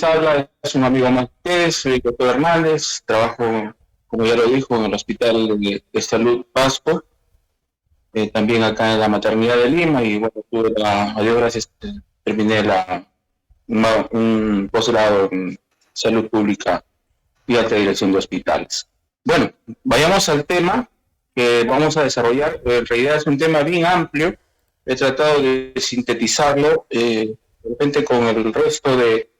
les habla es un amigo más que es, soy doctor Hernández, trabajo, como ya lo dijo, en el Hospital de Salud Pasco, también acá en la maternidad de Lima, y bueno, a Dios gracias, terminé un posgrado en salud pública y alta dirección de hospitales. Bueno, vayamos al tema que vamos a desarrollar. En realidad es un tema bien amplio, he tratado de sintetizarlo, de repente con el resto de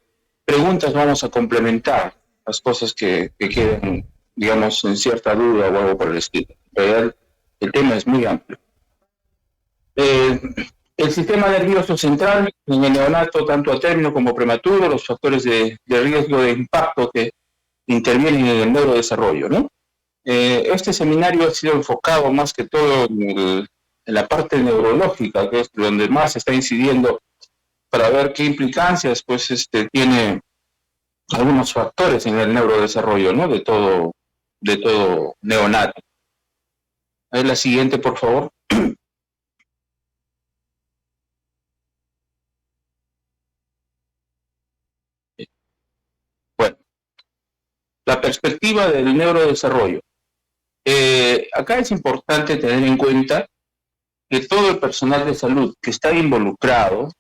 preguntas vamos a complementar las cosas que queden, digamos, en cierta duda o algo por el estilo. En realidad el tema es muy amplio. El sistema nervioso central en el neonato, tanto a término como prematuro, los factores de riesgo de impacto que intervienen en el neurodesarrollo, ¿no? Este seminario ha sido enfocado más que todo en la parte neurológica, que es donde más se está incidiendo para ver qué implicancias pues, tiene algunos factores en el neurodesarrollo, ¿no? De todo neonato. A ver la siguiente, por favor. Bueno, la perspectiva del neurodesarrollo. Acá es importante tener en cuenta que todo el personal de salud que está involucrado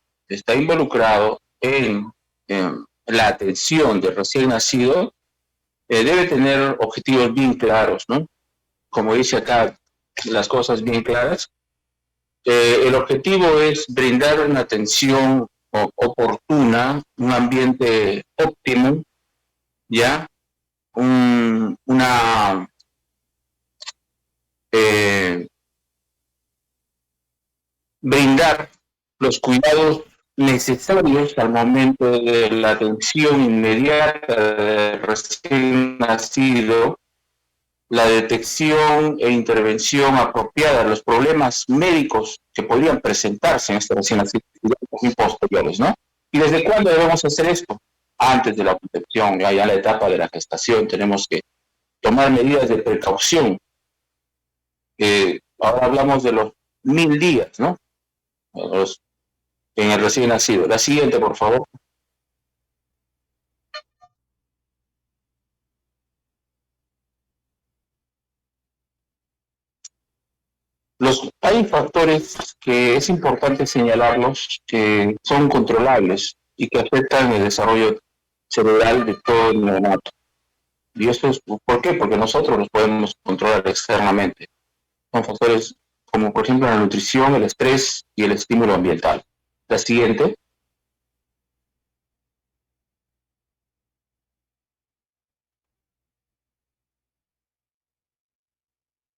en la atención de recién nacido, debe tener objetivos bien claros, ¿no? Como dice acá, las cosas bien claras. El objetivo es brindar una atención oportuna, un ambiente óptimo, ¿ya? Brindar los cuidados necesarios al momento de la atención inmediata del recién nacido, la detección e intervención apropiada de los problemas médicos que podrían presentarse en este recién nacido y posteriores, ¿no? ¿Y desde cuándo debemos hacer esto? Antes de la concepción, ya en la etapa de la gestación tenemos que tomar medidas de precaución. Ahora hablamos de los 1000 días, ¿no? En el recién nacido. La siguiente, por favor. Hay factores que es importante señalarlos que son controlables y que afectan el desarrollo cerebral de todo el neonato. ¿Y esto es por qué? Porque nosotros los podemos controlar externamente. Son factores como, por ejemplo, la nutrición, el estrés y el estímulo ambiental. La siguiente.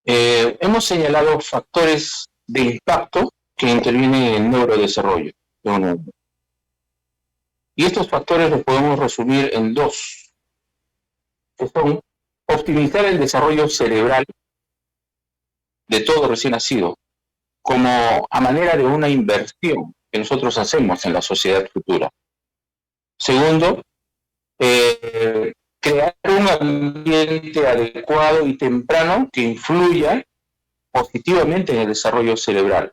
Hemos señalado factores de impacto que intervienen en el neurodesarrollo de un niño. Y estos factores los podemos resumir en dos, que son optimizar el desarrollo cerebral de todo recién nacido, como a manera de una inversión que nosotros hacemos en la sociedad futura. Segundo, crear un ambiente adecuado y temprano que influya positivamente en el desarrollo cerebral.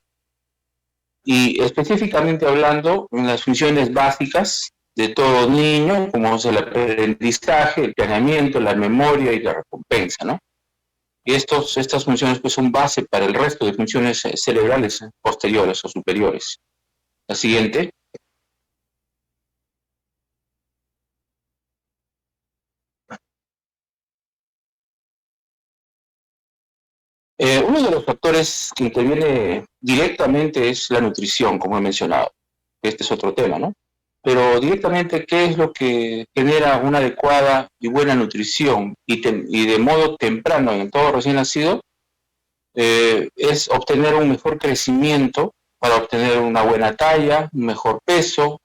Y específicamente hablando en las funciones básicas de todo niño, como es el aprendizaje, el planeamiento, la memoria y la recompensa, ¿no? Y estas funciones pues son base para el resto de funciones cerebrales posteriores o superiores. La siguiente. Uno de los factores que interviene directamente es la nutrición, como he mencionado. Este es otro tema, ¿no? Pero directamente, ¿qué es lo que genera una adecuada y buena nutrición y de modo temprano en todo recién nacido? Es obtener un mejor crecimiento para obtener una buena talla, un mejor peso,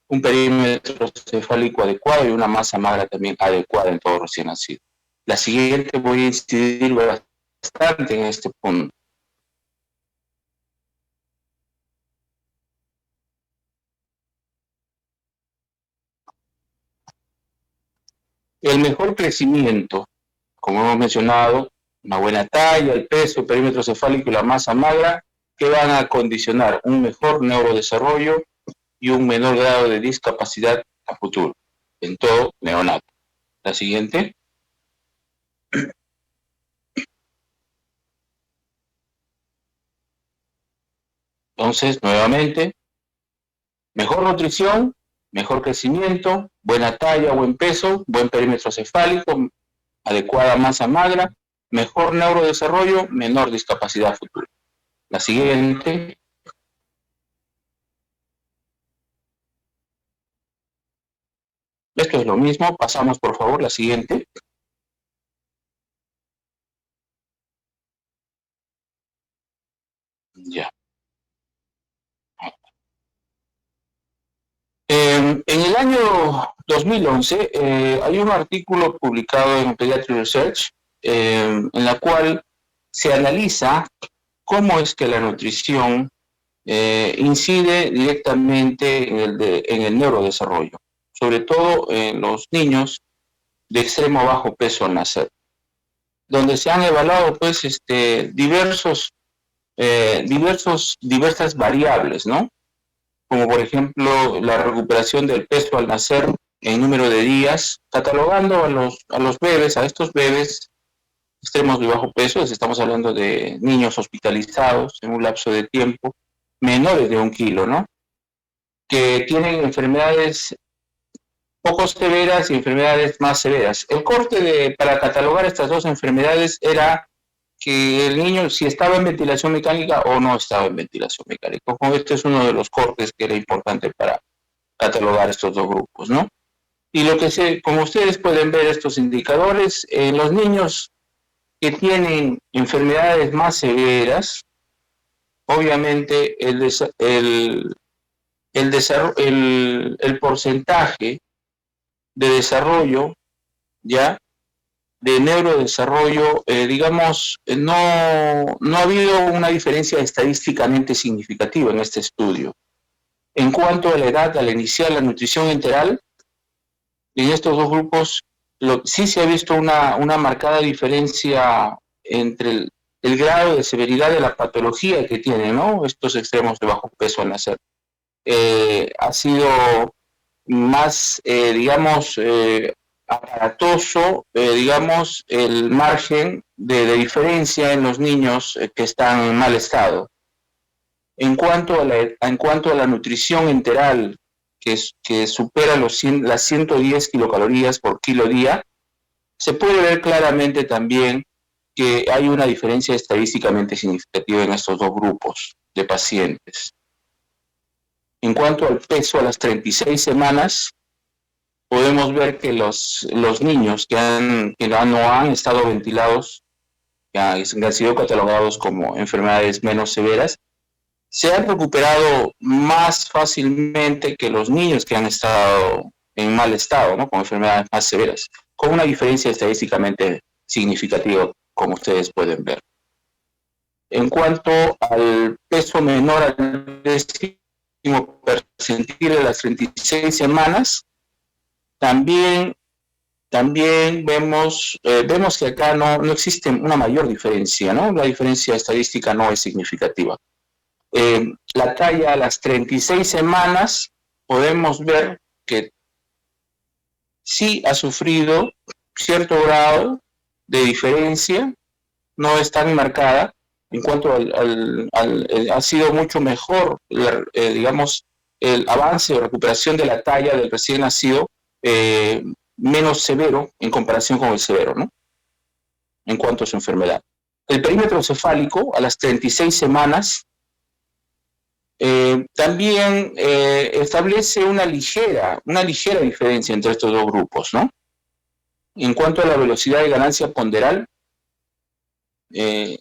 un perímetro cefálico adecuado y una masa magra también adecuada en todo recién nacido. La siguiente voy a incidir bastante en este punto. El mejor crecimiento, como hemos mencionado, una buena talla, el peso, el perímetro cefálico y la masa magra, que van a condicionar un mejor neurodesarrollo y un menor grado de discapacidad a futuro. en todo neonato. La siguiente. Entonces, nuevamente, mejor nutrición, mejor crecimiento, buena talla, buen peso, buen perímetro cefálico, adecuada masa magra, mejor neurodesarrollo, menor discapacidad futura. La siguiente. Esto es lo mismo, pasamos por favor la siguiente. Ya. En el año 2011 hay un artículo publicado en Pediatric Research en la cual se analiza cómo es que la nutrición incide directamente en el neurodesarrollo, sobre todo en los niños de extremo bajo peso al nacer, donde se han evaluado pues diversas variables, ¿no? Como por ejemplo la recuperación del peso al nacer en número de días, catalogando a los bebés, a estos bebés extremos de bajo peso, estamos hablando de niños hospitalizados en un lapso de tiempo menores de 1 kilo, ¿no? Que tienen enfermedades poco severas y enfermedades más severas. El corte para catalogar estas dos enfermedades era que el niño si estaba en ventilación mecánica o no estaba en ventilación mecánica. Este es uno de los cortes que era importante para catalogar estos dos grupos, ¿no? Y como ustedes pueden ver estos indicadores, en los niños que tienen enfermedades más severas, obviamente el porcentaje de desarrollo, ya, de neurodesarrollo, no ha habido una diferencia estadísticamente significativa en este estudio. En cuanto a la edad, al iniciar la nutrición enteral, en estos dos grupos sí se ha visto una marcada diferencia entre el grado de severidad de la patología que tienen, ¿no? Estos extremos de bajo peso al nacer. Ha sido más, aparatoso, el margen de diferencia en los niños que están en mal estado. En cuanto a la nutrición enteral, que supera las 110 kilocalorías por kilo día, se puede ver claramente también que hay una diferencia estadísticamente significativa en estos dos grupos de pacientes. En cuanto al peso a las 36 semanas, podemos ver que los niños que no han estado ventilados, que han sido catalogados como enfermedades menos severas, se han recuperado más fácilmente que los niños que han estado en mal estado, ¿no? Con enfermedades más severas, con una diferencia estadísticamente significativa, como ustedes pueden ver. En cuanto al peso menor al 10º percentil de las 36 semanas, también vemos que acá no existe una mayor diferencia, ¿no? La diferencia estadística no es significativa. La talla a las 36 semanas, podemos ver que sí ha sufrido cierto grado de diferencia, no es tan marcada, en cuanto ha sido mucho mejor, el avance o recuperación de la talla del recién nacido, menos severo en comparación con el severo, ¿no? En cuanto a su enfermedad. El perímetro cefálico a las 36 semanas también establece una ligera diferencia entre estos dos grupos, ¿no? En cuanto a la velocidad de ganancia ponderal, hay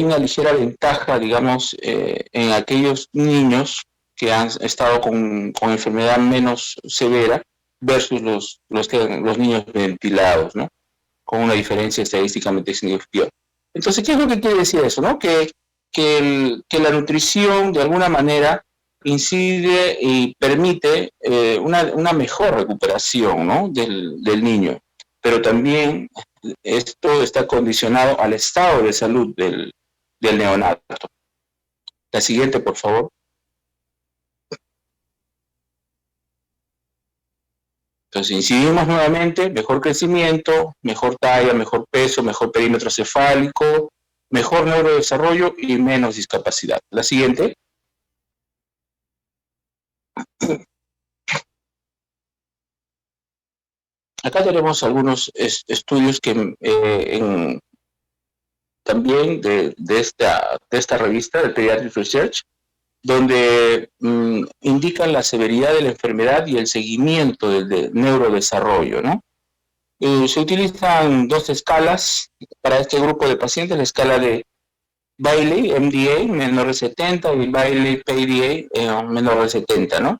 una ligera ventaja, en aquellos niños que han estado con enfermedad menos severa versus los niños ventilados, ¿no? Con una diferencia estadísticamente significativa. Entonces, ¿qué es lo que quiere decir eso, no? Que la nutrición, de alguna manera, incide y permite una mejor recuperación, ¿no? del niño. Pero también esto está condicionado al estado de salud del neonato. La siguiente, por favor. Entonces, incidimos nuevamente, mejor crecimiento, mejor talla, mejor peso, mejor perímetro cefálico, mejor neurodesarrollo y menos discapacidad. La siguiente. Acá tenemos algunos estudios que también de esta revista, de Pediatric Research, donde indican la severidad de la enfermedad y el seguimiento del neurodesarrollo, ¿no? Se utilizan dos escalas para este grupo de pacientes, la escala de Bayley, MDA, menor de 70, y Bayley, PDA, menor de 70, ¿no?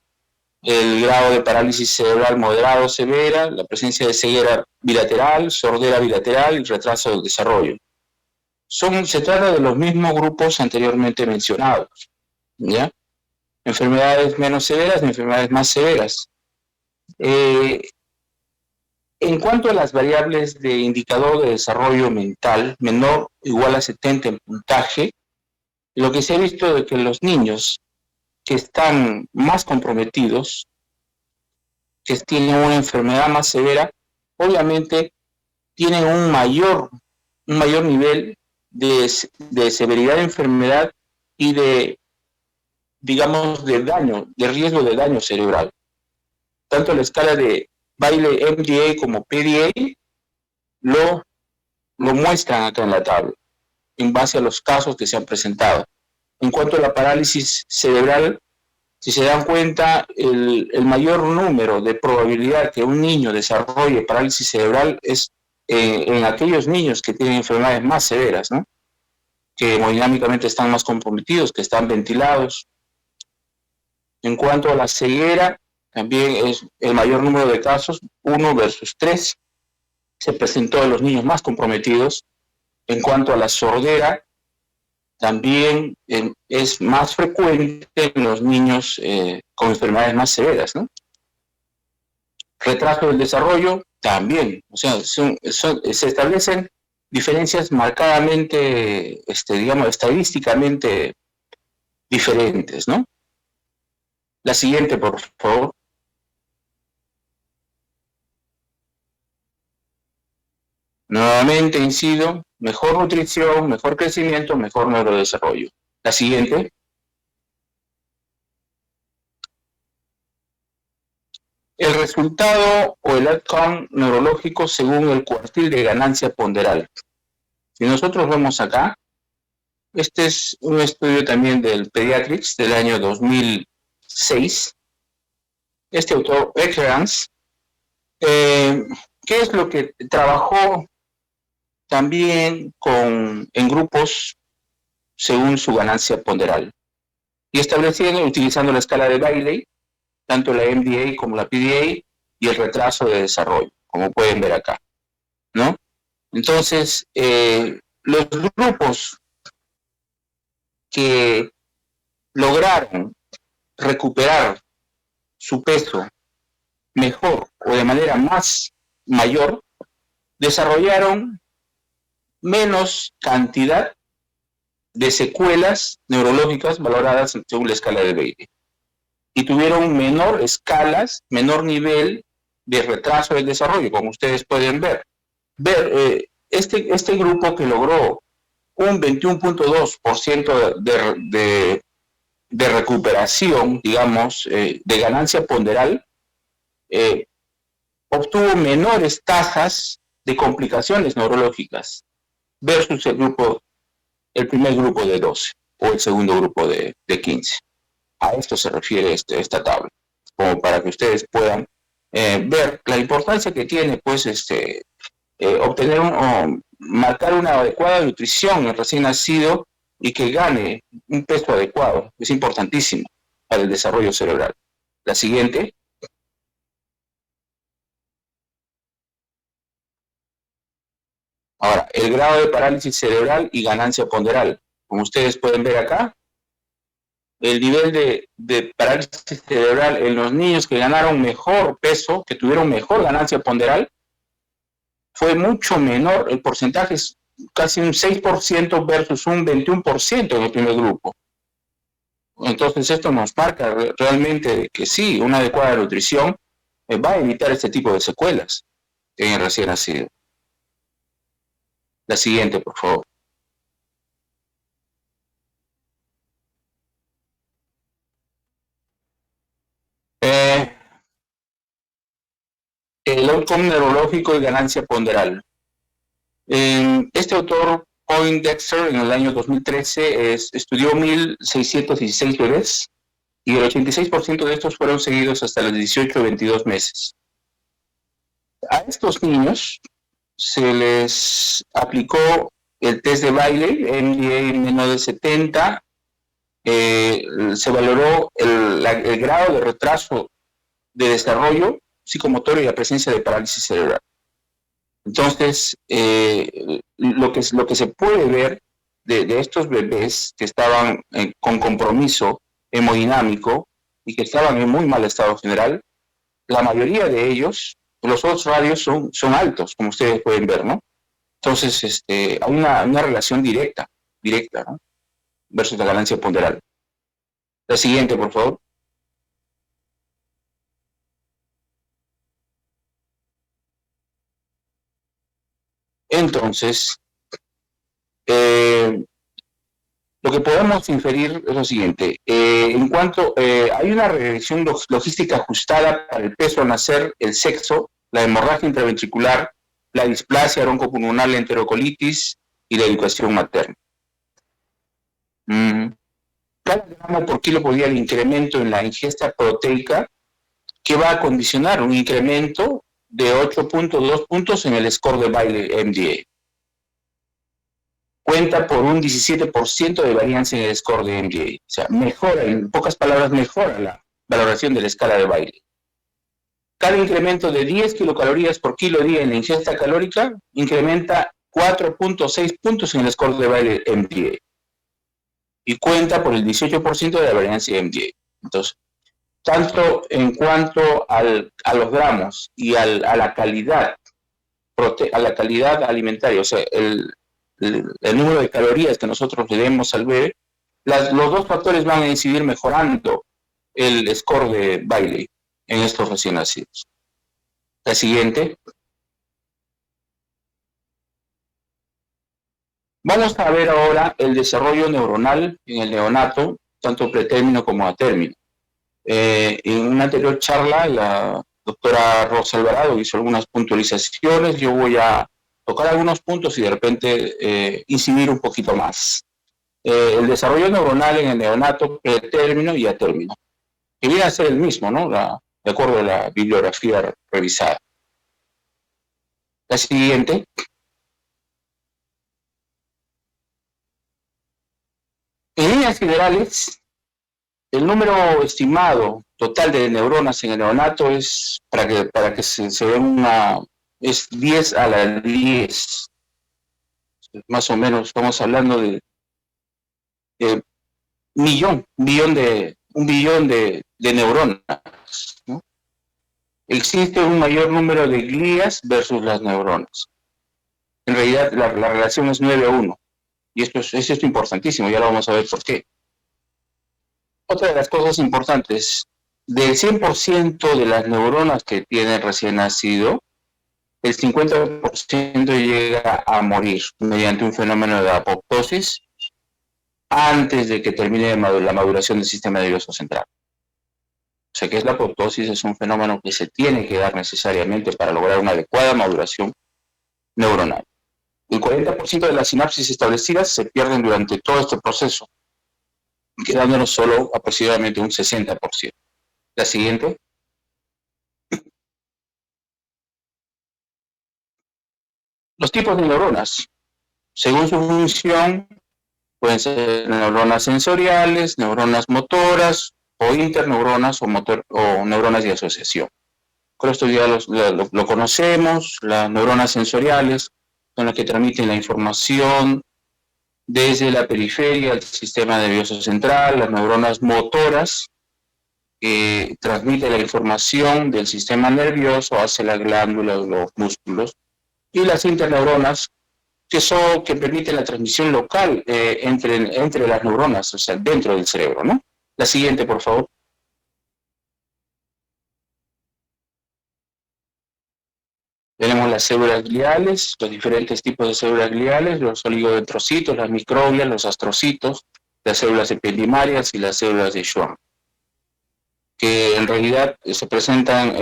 El grado de parálisis cerebral moderado o severa, la presencia de ceguera bilateral, sordera bilateral y retraso del desarrollo. Se trata de los mismos grupos anteriormente mencionados, ¿ya? Enfermedades menos severas y enfermedades más severas. En cuanto a las variables de indicador de desarrollo mental, menor o igual a 70 en puntaje, lo que se ha visto es que los niños que están más comprometidos, que tienen una enfermedad más severa, obviamente tienen un mayor nivel de severidad de enfermedad y de, digamos, de daño, de riesgo de daño cerebral. Tanto la escala de Bayley, MDA como PDA lo muestran acá en la tabla, en base a los casos que se han presentado. En cuanto a la parálisis cerebral, si se dan cuenta, el mayor número de probabilidad que un niño desarrolle parálisis cerebral es en aquellos niños que tienen enfermedades más severas, ¿no? Que hemodinámicamente están más comprometidos, que están ventilados. En cuanto a la ceguera, también es el mayor número de casos, 1 versus 3, se presentó en los niños más comprometidos. En cuanto a la sordera, también es más frecuente en los niños con enfermedades más severas, ¿no? Retraso del desarrollo, también. O sea, se establecen diferencias marcadamente, digamos, estadísticamente diferentes, ¿no? La siguiente, por favor. Nuevamente incido, mejor nutrición, mejor crecimiento, mejor neurodesarrollo. La siguiente. El resultado o el outcome neurológico según el cuartil de ganancia ponderal. Si nosotros vemos acá, este es un estudio también del Pediatrics del año 2006. Este autor, Eckerans, ¿qué es lo que trabajó también en grupos según su ganancia ponderal? Y establecieron, utilizando la escala de Bayley, tanto la MDA como la PDA, y el retraso de desarrollo, como pueden ver acá, ¿no? Entonces, los grupos que lograron recuperar su peso mejor o de manera más mayor, desarrollaron menos cantidad de secuelas neurológicas valoradas según la escala de Bayley, y tuvieron menor nivel de retraso del desarrollo, como ustedes pueden ver. Este grupo que logró un 21.2% de recuperación, digamos, de ganancia ponderal, obtuvo menores tasas de complicaciones neurológicas versus el primer grupo de 12 o el segundo grupo de 15. A esto se refiere esta tabla, como para que ustedes puedan ver la importancia que tiene, pues, obtener marcar una adecuada nutrición en el recién nacido y que gane un peso adecuado. Es importantísimo para el desarrollo cerebral. La siguiente. Ahora, el grado de parálisis cerebral y ganancia ponderal. Como ustedes pueden ver acá, el nivel de parálisis cerebral en los niños que ganaron mejor peso, que tuvieron mejor ganancia ponderal, fue mucho menor. El porcentaje es casi un 6% versus un 21% en el primer grupo. Entonces esto nos marca realmente que sí, una adecuada nutrición va a evitar este tipo de secuelas en el recién nacido. La siguiente, por favor. El outcome neurológico y ganancia ponderal. Este autor, Poindexter, en el año 2013, estudió 1.616 bebés y el 86% de estos fueron seguidos hasta los 18 o 22 meses. A estos niños se les aplicó el test de Bailey, MDA menos de 70, se valoró el grado de retraso de desarrollo psicomotor y la presencia de parálisis cerebral. Entonces, lo que se puede ver de estos bebés que estaban con compromiso hemodinámico y que estaban en muy mal estado general, la mayoría de ellos, los otros radios son altos, como ustedes pueden ver, ¿no? Entonces, hay una relación directa, ¿no? Versus la ganancia ponderal. La siguiente, por favor. Entonces, lo que podemos inferir es lo siguiente. En cuanto hay una regresión logística ajustada para el peso al nacer, el sexo, la hemorragia intraventricular, la displasia broncopulmonar, la enterocolitis y la educación materna. Cada gramo por kilo por día el incremento en la ingesta proteica que va a condicionar un incremento de 8.2 puntos en el score de Bailey MDA. Cuenta por un 17% de varianza en el score de MDA. O sea, mejora, en pocas palabras, mejora la valoración de la escala de Bailey. Cada incremento de 10 kilocalorías por kilo día en la ingesta calórica incrementa 4.6 puntos en el score de Bailey MDA. Y cuenta por el 18% de la varianza de MDA. Entonces, tanto en cuanto a los gramos y a la calidad alimentaria, o sea, el número de calorías que nosotros le demos al bebé, los dos factores van a incidir mejorando el score de Bailey en estos recién nacidos. La siguiente. Vamos a ver ahora el desarrollo neuronal en el neonato, tanto pretérmino como a término. En una anterior charla, la doctora Rosa Alvarado hizo algunas puntualizaciones. Yo voy a tocar algunos puntos y de repente incidir un poquito más. El desarrollo neuronal en el neonato, pretérmino y a término, que viene a ser el mismo, ¿no? De acuerdo a la bibliografía revisada. La siguiente. En líneas generales, el número estimado total de neuronas en el neonato es, para que se vea es 10 a la 10. Más o menos estamos hablando de un billón de neuronas, ¿no? Existe un mayor número de glías versus las neuronas. En realidad, la relación es 9 a 1. Y esto es importantísimo, ya lo vamos a ver por qué. Otra de las cosas importantes, del 100% de las neuronas que tiene recién nacido, el 50% llega a morir mediante un fenómeno de apoptosis antes de que termine la maduración del sistema nervioso central. O sea, que es la apoptosis, es un fenómeno que se tiene que dar necesariamente para lograr una adecuada maduración neuronal. El 40% de las sinapsis establecidas se pierden durante todo este proceso, quedándonos solo aproximadamente un 60%. La siguiente. Los tipos de neuronas. Según su función, pueden ser neuronas sensoriales, neuronas motoras, o interneuronas o neuronas de asociación. Con esto ya lo conocemos. Las neuronas sensoriales son las que transmiten la información desde la periferia al sistema nervioso central. Las neuronas motoras que transmiten la información del sistema nervioso hacia las glándulas, los músculos. Y las interneuronas que permiten la transmisión local entre las neuronas, o sea, dentro del cerebro, ¿no? La siguiente, por favor. Tenemos las células gliales, los diferentes tipos de células gliales, los oligodendrocitos, las microglias, los astrocitos, las células epidimarias y las células de Schwann, que en realidad se presentan,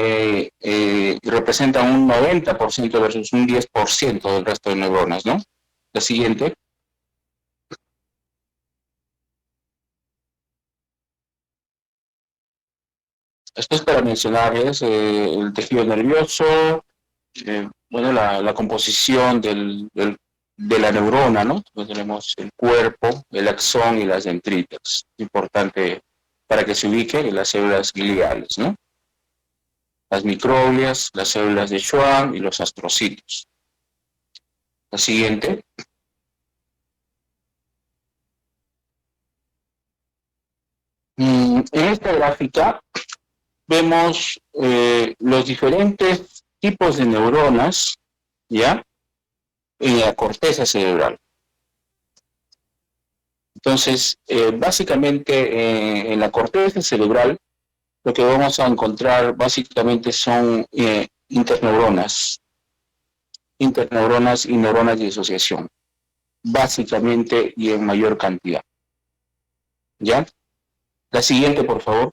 representan un 90% versus un 10% del resto de neuronas, ¿no? La siguiente. Esto es para mencionarles el tejido nervioso, bueno, la composición de la neurona, ¿no? Pues tenemos el cuerpo, el axón y las dendritas. Importante para que se ubiquen las células gliales, ¿no? Las microglias, las células de Schwann y los astrocitos. La siguiente. En esta gráfica vemos los diferentes tipos de neuronas, ¿ya? En la corteza cerebral. Entonces, básicamente en la corteza cerebral lo que vamos a encontrar básicamente son interneuronas y neuronas de asociación, básicamente y en mayor cantidad. ¿Ya? La siguiente, por favor.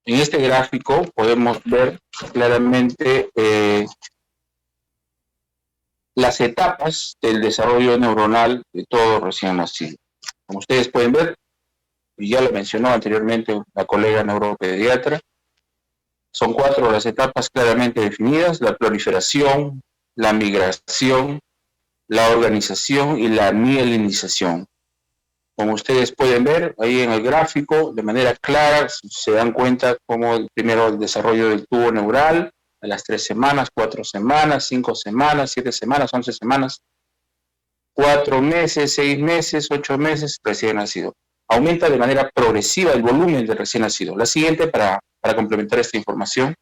En este gráfico podemos ver claramente las etapas del desarrollo neuronal de todo recién nacido. Como ustedes pueden ver, y ya lo mencionó anteriormente la colega neuropediatra, son 4 las etapas claramente definidas: la proliferación, la migración, la organización y la mielinización. Como ustedes pueden ver ahí en el gráfico, de manera clara, se dan cuenta cómo primero el desarrollo del tubo neural, a las 3 semanas, 4 semanas, 5 semanas, 7 semanas, 11 semanas, 4 meses, 6 meses, 8 meses, recién nacido. Aumenta de manera progresiva el volumen del recién nacido. La siguiente, para complementar esta información.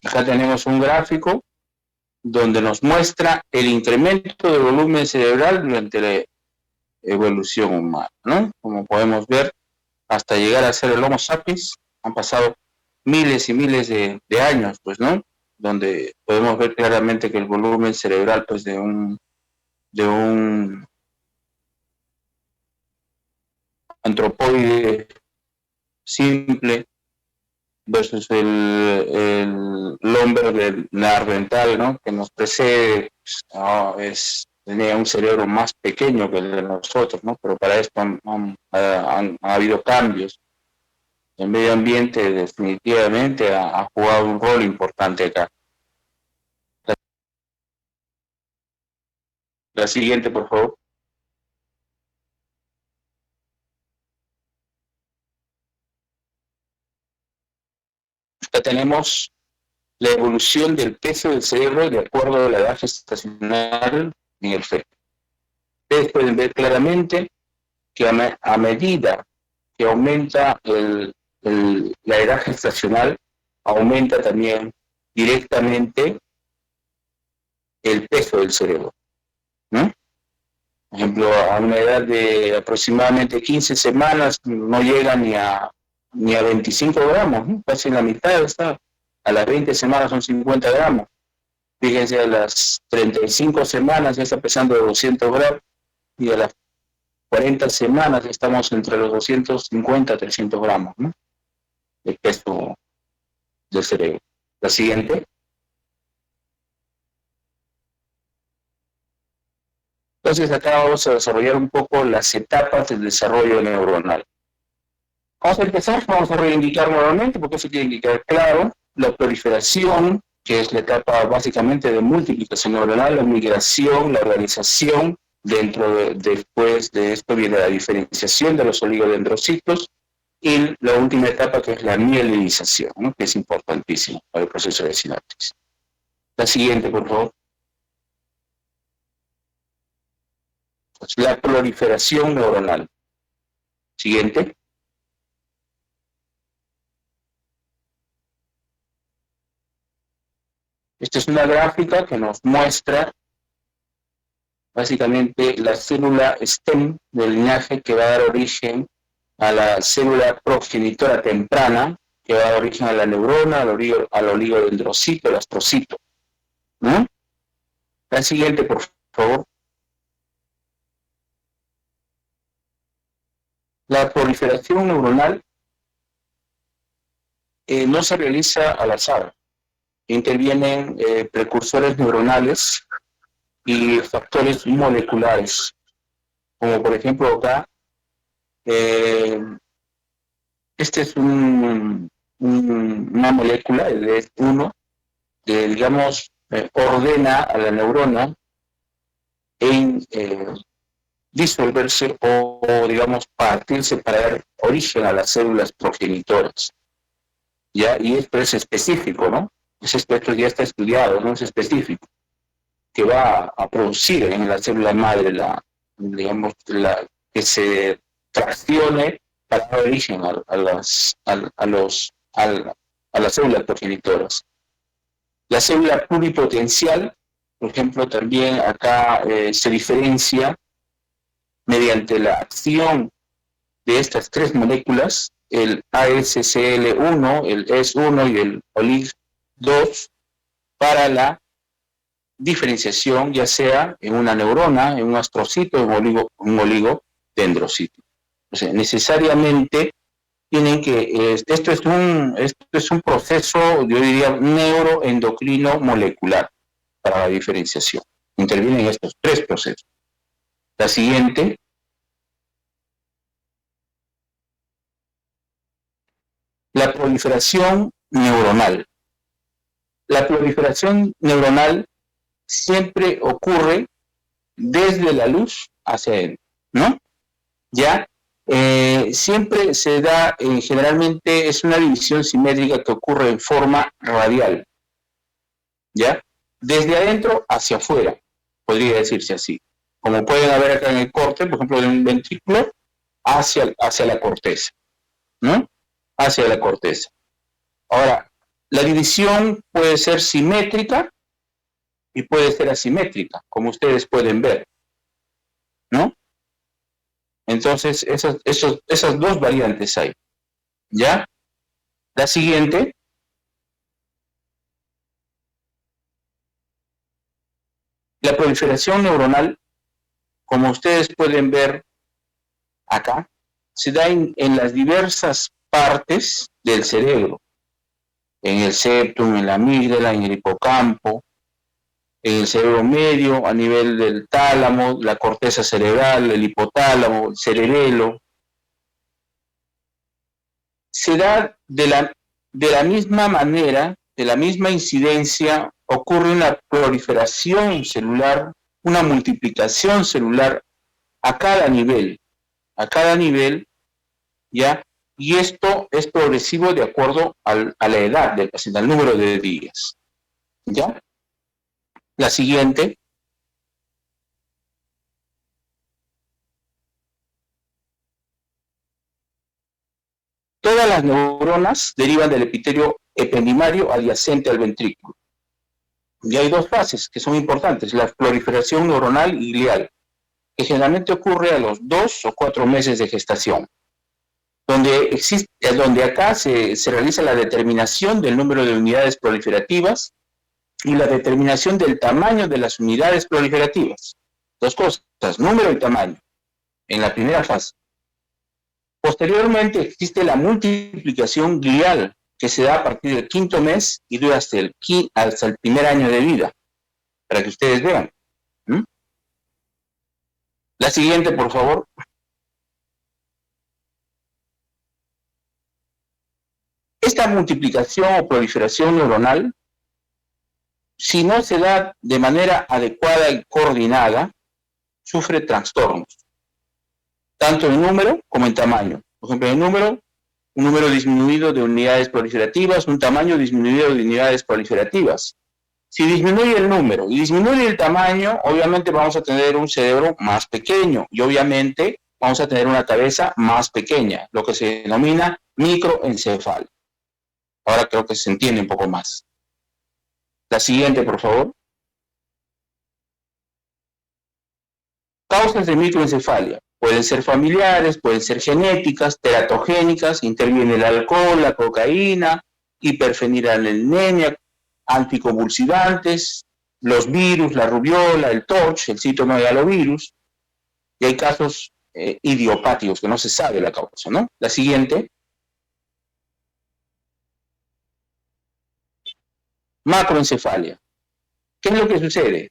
Acá tenemos un gráfico donde nos muestra el incremento del volumen cerebral durante la evolución humana, ¿no? Como podemos ver, hasta llegar a ser el Homo sapiens, han pasado miles y miles de años, pues, ¿no? Donde podemos ver claramente que el volumen cerebral, pues, de un antropoide simple versus el hombre del neandertal, ¿no? Que nos precede, tenía un cerebro más pequeño que el de nosotros, ¿no? Pero para esto han habido cambios. El medio ambiente definitivamente ha jugado un rol importante acá. La siguiente, por favor. Acá tenemos la evolución del peso del cerebro de acuerdo a la edad gestacional en el feto. Ustedes pueden ver claramente que a medida que aumenta la edad gestacional, aumenta también directamente el peso del cerebro, ¿no? Por ejemplo, a una edad de aproximadamente 15 semanas no llega ni a 25 gramos, ¿no? Casi en la mitad está. A las 20 semanas son 50 gramos. Fíjense, a las 35 semanas ya está pesando 200 gramos y a las 40 semanas estamos entre los 250 a 300 gramos, ¿no? De peso del cerebro. La siguiente. Entonces acá vamos a desarrollar un poco las etapas del desarrollo neuronal. Vamos a empezar, vamos a reivindicar nuevamente, porque eso tiene que quedar claro, la proliferación, que es la etapa básicamente de multiplicación neuronal, la migración, la organización, después de esto viene la diferenciación de los oligodendrocitos, y la última etapa que es la mielinización, ¿no? Que es importantísimo para el proceso de sinapsis. La siguiente, por favor. La proliferación neuronal. Siguiente. Esta es una gráfica que nos muestra básicamente la célula stem del linaje que va a dar origen a la célula progenitora temprana, que va a dar origen a la neurona, al oligodendrocito, al astrocito. ¿No? La siguiente, por favor. La proliferación neuronal no se realiza al azar. Intervienen precursores neuronales y factores moleculares, como por ejemplo acá, este es una molécula, el DES1, que digamos ordena a la neurona en disolverse o, digamos, partirse para dar origen a las células progenitoras. ¿Ya? Y esto es específico, ¿no? Esto ya está estudiado, no es específico, que va a producir en la célula madre digamos, que se traccione para dar origen a las células progenitoras. La célula pluripotencial, por ejemplo, también acá se diferencia mediante la acción de estas tres moléculas, el ASCL1, el ES1 y el OLIG2, para la diferenciación, ya sea en una neurona, en un astrocito, en un oligodendrocito. O sea, necesariamente tienen que, esto es un proceso, yo diría, neuroendocrino molecular para la diferenciación. Intervienen estos tres procesos. La siguiente. La proliferación neuronal. La proliferación neuronal siempre ocurre desde la luz hacia adentro, ¿no? Ya, siempre se da, generalmente es una división simétrica que ocurre en forma radial, ¿ya? Desde adentro hacia afuera, podría decirse así. Como pueden ver acá en el corte, por ejemplo, de un ventrículo hacia la corteza, ¿no? Hacia la corteza. Ahora, la división puede ser simétrica y puede ser asimétrica, como ustedes pueden ver, ¿no? Entonces, esas dos variantes hay, ¿ya? La siguiente. La proliferación neuronal, como ustedes pueden ver acá, se da en las diversas partes del cerebro, en el septum, en la amígdala, en el hipocampo, en el cerebro medio, a nivel del tálamo, la corteza cerebral, el hipotálamo, el cerebelo. Se da de la misma manera, de la misma incidencia, ocurre una proliferación celular, una multiplicación celular a cada nivel, ¿ya? Y esto es progresivo de acuerdo a la edad del paciente, al número de días, ¿ya? La siguiente. Todas las neuronas derivan del epitelio ependimario adyacente al ventrículo. Y hay dos fases que son importantes, la proliferación neuronal y glial, que generalmente ocurre a los 2 o 4 meses de gestación, donde acá se realiza la determinación del número de unidades proliferativas y la determinación del tamaño de las unidades proliferativas. Dos cosas, número y tamaño, en la primera fase. Posteriormente existe la multiplicación glial, que se da a partir del quinto mes y dura hasta el primer año de vida, para que ustedes vean. La siguiente, por favor. Esta multiplicación o proliferación neuronal, si no se da de manera adecuada y coordinada, sufre trastornos, tanto en número como en tamaño. Por ejemplo, en número, un número disminuido de unidades proliferativas, un tamaño disminuido de unidades proliferativas. Si disminuye el número y disminuye el tamaño, obviamente vamos a tener un cerebro más pequeño y obviamente vamos a tener una cabeza más pequeña, lo que se denomina microencefalo. Ahora creo que se entiende un poco más. La siguiente, por favor. Causas de microencefalia. Pueden ser familiares, pueden ser genéticas, teratogénicas, interviene el alcohol, la cocaína, hiperfenilalanemia, anticonvulsivantes, los virus, la rubiola, el TORCH, el citomegalovirus, y hay casos idiopáticos que no se sabe la causa, ¿no? La siguiente. Macroencefalia. ¿Qué es lo que sucede?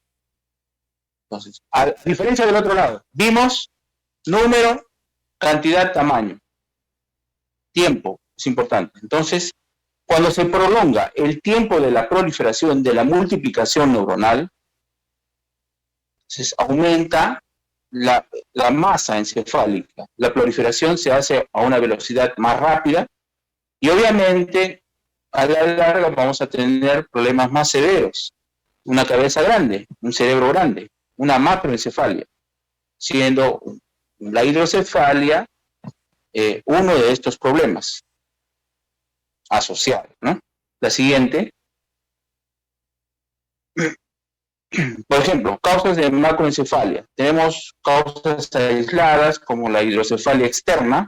Entonces, a diferencia del otro lado, vimos número, cantidad, tamaño. Tiempo es importante. Entonces, cuando se prolonga el tiempo de la proliferación, de la multiplicación neuronal, entonces aumenta la masa encefálica. La proliferación se hace a una velocidad más rápida y obviamente a la larga vamos a tener problemas más severos. Una cabeza grande, un cerebro grande, una macroencefalia, siendo la hidrocefalia uno de estos problemas asociados, ¿no? La siguiente. Por ejemplo, causas de macroencefalia. Tenemos causas aisladas como la hidrocefalia externa,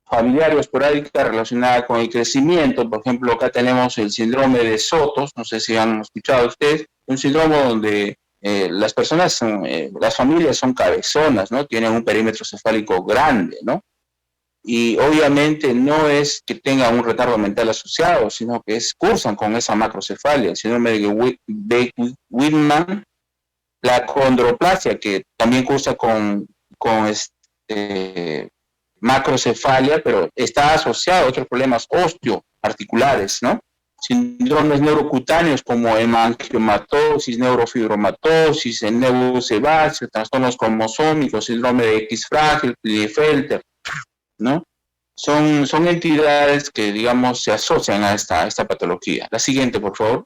familiar o esporádica relacionada con el crecimiento. Por ejemplo, acá tenemos el síndrome de Sotos, no sé si han escuchado ustedes, un síndrome donde las personas, las familias son cabezonas, ¿no? Tienen un perímetro cefálico grande, ¿no? Y obviamente no es que tengan un retardo mental asociado, sino que cursan con esa macrocefalia, el síndrome de Whitman, la condroplasia, que también cursa con macrocefalia, pero está asociado a otros problemas osteoarticulares, ¿no? Síndromes neurocutáneos como hemangiomatosis, neurofibromatosis, el nervio sebáceo, trastornos cromosómicos, síndrome de X frágil, Klinefelter, ¿no? Son entidades que, digamos, se asocian a esta patología. La siguiente, por favor.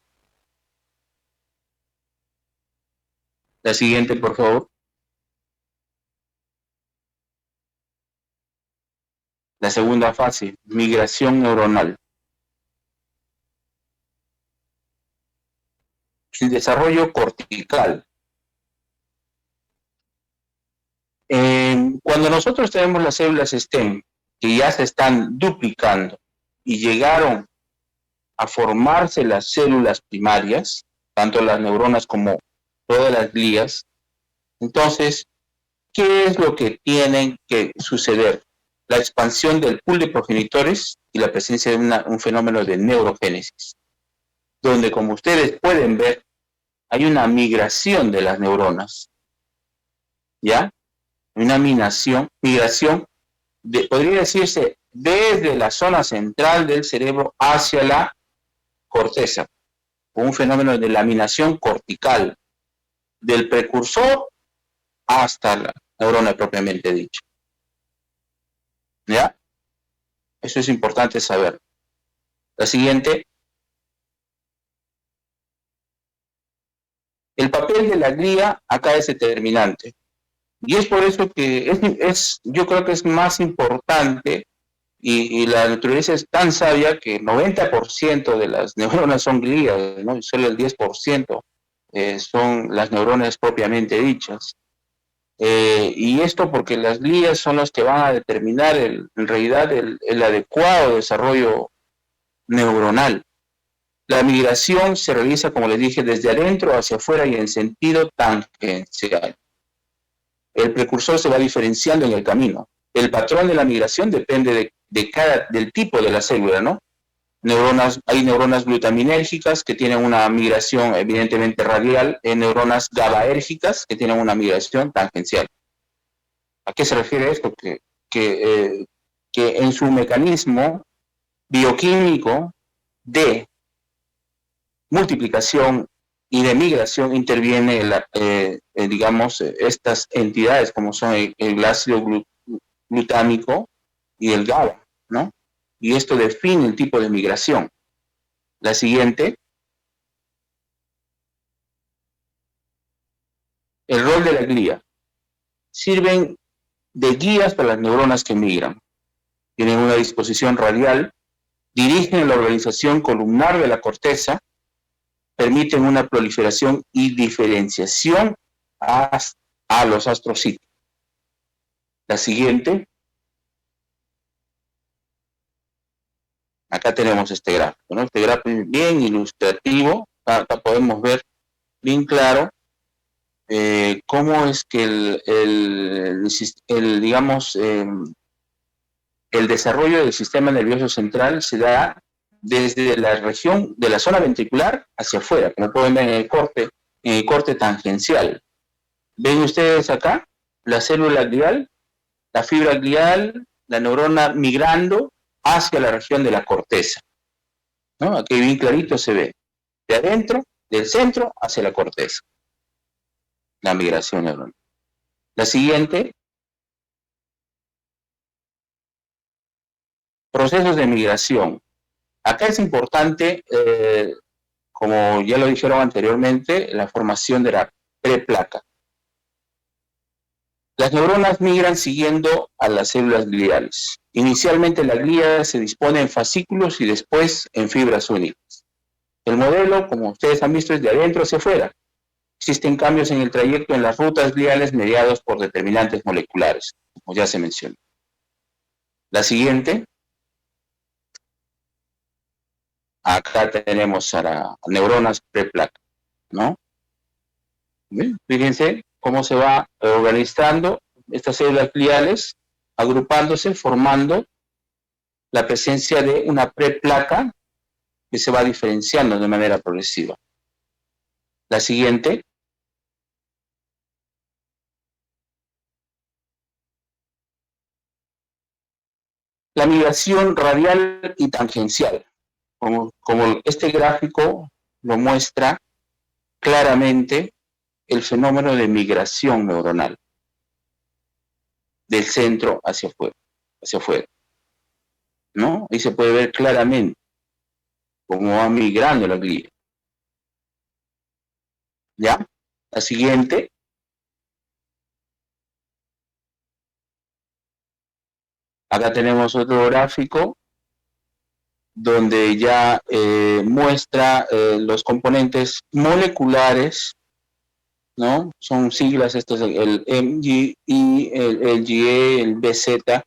La siguiente, por favor. La segunda fase, migración neuronal. El desarrollo cortical. Cuando nosotros tenemos las células STEM que ya se están duplicando y llegaron a formarse las células primarias, tanto las neuronas como todas las glías, entonces, ¿qué es lo que tienen que suceder? La expansión del pool de progenitores y la presencia de un fenómeno de neurogénesis, donde, como ustedes pueden ver, hay una migración de las neuronas, ¿ya? Una migración podría decirse, desde la zona central del cerebro hacia la corteza, con un fenómeno de laminación cortical, del precursor hasta la neurona propiamente dicha. ¿Ya? Eso es importante saber. La siguiente. El papel de la glía acá es determinante. Y es por eso que yo creo que es más importante y la naturaleza es tan sabia que el 90% de las neuronas son glías, ¿no? Y solo el 10% son las neuronas propiamente dichas. Y esto porque las glías son las que van a determinar en realidad el adecuado desarrollo neuronal. La migración se realiza, como les dije, desde adentro hacia afuera y en sentido tangencial. El precursor se va diferenciando en el camino. El patrón de la migración depende del tipo de la célula, ¿no? Hay neuronas glutaminérgicas que tienen una migración evidentemente radial, neuronas GABAérgicas que tienen una migración tangencial. ¿A qué se refiere esto? Que en su mecanismo bioquímico de multiplicación y de migración interviene, digamos, estas entidades como son el ácido glutámico y el GABA, ¿no? Y esto define el tipo de migración. La siguiente. El rol de la glía. Sirven de guías para las neuronas que migran. Tienen una disposición radial, dirigen la organización columnar de la corteza, permiten una proliferación y diferenciación a los astrocitos. La siguiente, acá tenemos este gráfico, ¿no? Este gráfico es bien ilustrativo, acá podemos ver bien claro cómo es que digamos, el desarrollo del sistema nervioso central se da desde la región de la zona ventricular hacia afuera, como pueden ver en el corte tangencial. ¿Ven ustedes acá la célula glial, la fibra glial, la neurona migrando hacia la región de la corteza? ¿No? Aquí bien clarito se ve, de adentro, del centro hacia la corteza, la migración neuronal. La siguiente, procesos de migración. Acá es importante, como ya lo dijeron anteriormente, la formación de la preplaca. Las neuronas migran siguiendo a las células gliales. Inicialmente la glía se dispone en fascículos y después en fibras únicas. El modelo, como ustedes han visto, es de adentro hacia afuera. Existen cambios en el trayecto en las rutas gliales mediados por determinantes moleculares, como ya se mencionó. La siguiente. Acá tenemos a las neuronas preplaca, ¿no? ¿Ven? Fíjense cómo se va organizando estas células gliales, agrupándose, formando la presencia de una preplaca que se va diferenciando de manera progresiva. La siguiente. La migración radial y tangencial. Como este gráfico lo muestra claramente el fenómeno de migración neuronal del centro hacia afuera, ¿no? Ahí se puede ver claramente cómo va migrando la glía. ¿Ya? La siguiente. Acá tenemos otro gráfico donde ya muestra los componentes moleculares, ¿no? Son siglas, estos, el MGE, el LGE, el BZ,